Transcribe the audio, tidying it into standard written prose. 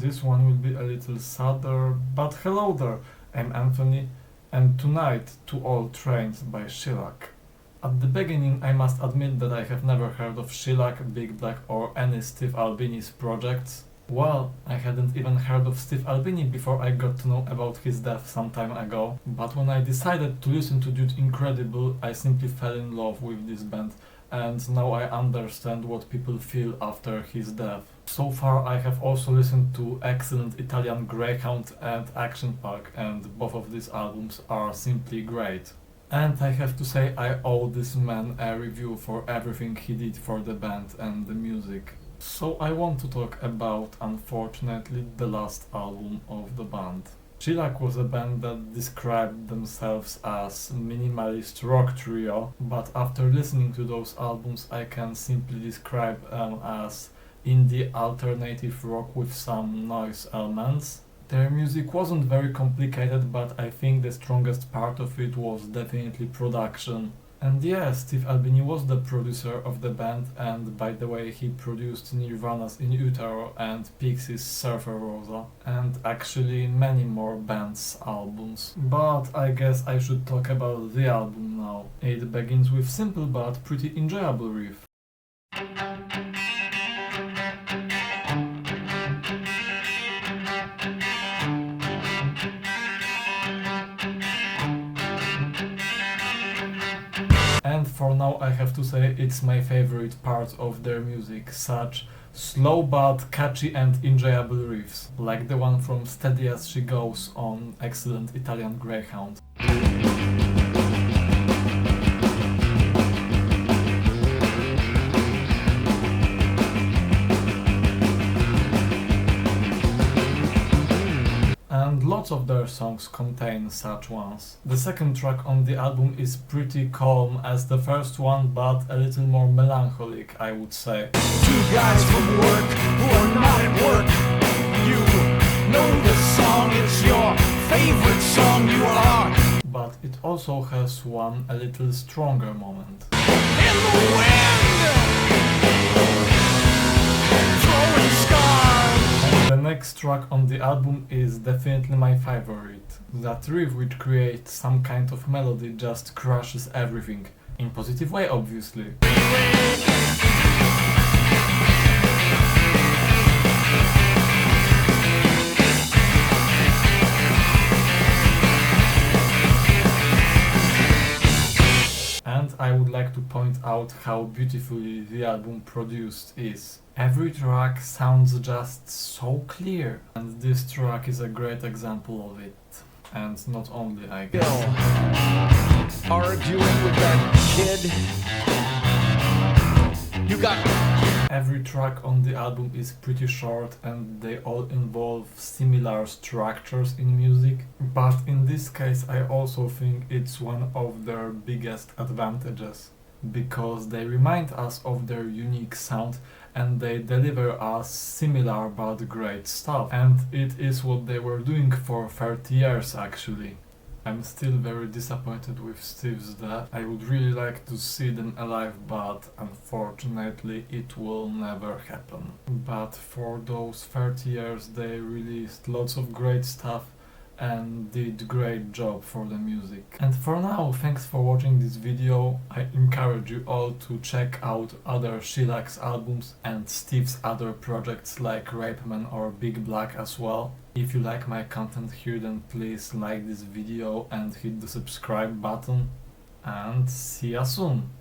This one will be a little sadder, but hello there, I'm Anthony, and tonight To All Trains by Shellac. At the beginning I must admit that I have never heard of Shellac, Big Black or any Steve Albini's projects. Well, I hadn't even heard of Steve Albini before I got to know about his death some time ago, but when I decided to listen to Dude Incredible, I simply fell in love with this band, and now I understand what people feel after his death. So far I have also listened to excellent Italian Greyhound and Action Park, and both of these albums are simply great. And I have to say I owe this man a review for everything he did for the band and the music. So I want to talk about, unfortunately, the last album of the band. Shellac was a band that described themselves as minimalist rock trio, but after listening to those albums I can simply describe them as indie alternative rock with some noise elements. Their music wasn't very complicated, but I think the strongest part of it was definitely production. And yeah, Steve Albini was the producer of the band, and by the way he produced Nirvana's In Utero and Pixies' Surfer Rosa, and actually many more bands' albums. But I guess I should talk about the album now. It begins with simple but pretty enjoyable riff. And for now I have to say it's my favorite part of their music, such slow but catchy and enjoyable riffs, like the one from Steady As She Goes on excellent Italian Greyhound. And lots of their songs contain such ones. The second track on the album is pretty calm as the first one, but a little more melancholic, I would say. Two guys from work who are not at work. You know the song, it's your favorite song, you are. But it also has one a little stronger moment. In the wind, throwing scars. The next track on the album is definitely my favorite. That riff, which creates some kind of melody, just crushes everything. In positive way, obviously. And I would like to point out how beautifully the album produced is. Every track sounds just so clear, and this track is a great example of it. And not only, I guess. Arguing with that kid. You got. Every track on the album is pretty short and they all involve similar structures in music, but in this case I also think it's one of their biggest advantages, because they remind us of their unique sound and they deliver us similar but great stuff, and it is what they were doing for 30 years actually. I'm still very disappointed with Steve's death. I would really like to see them alive, but unfortunately it will never happen. But for those 30 years they released lots of great stuff and did great job for the music. And for now, thanks for watching this video. I encourage you all to check out other Shellac's albums and Steve's other projects like Rape Man or Big Black as well. If you like my content here, then please like this video and hit the subscribe button, and see ya soon!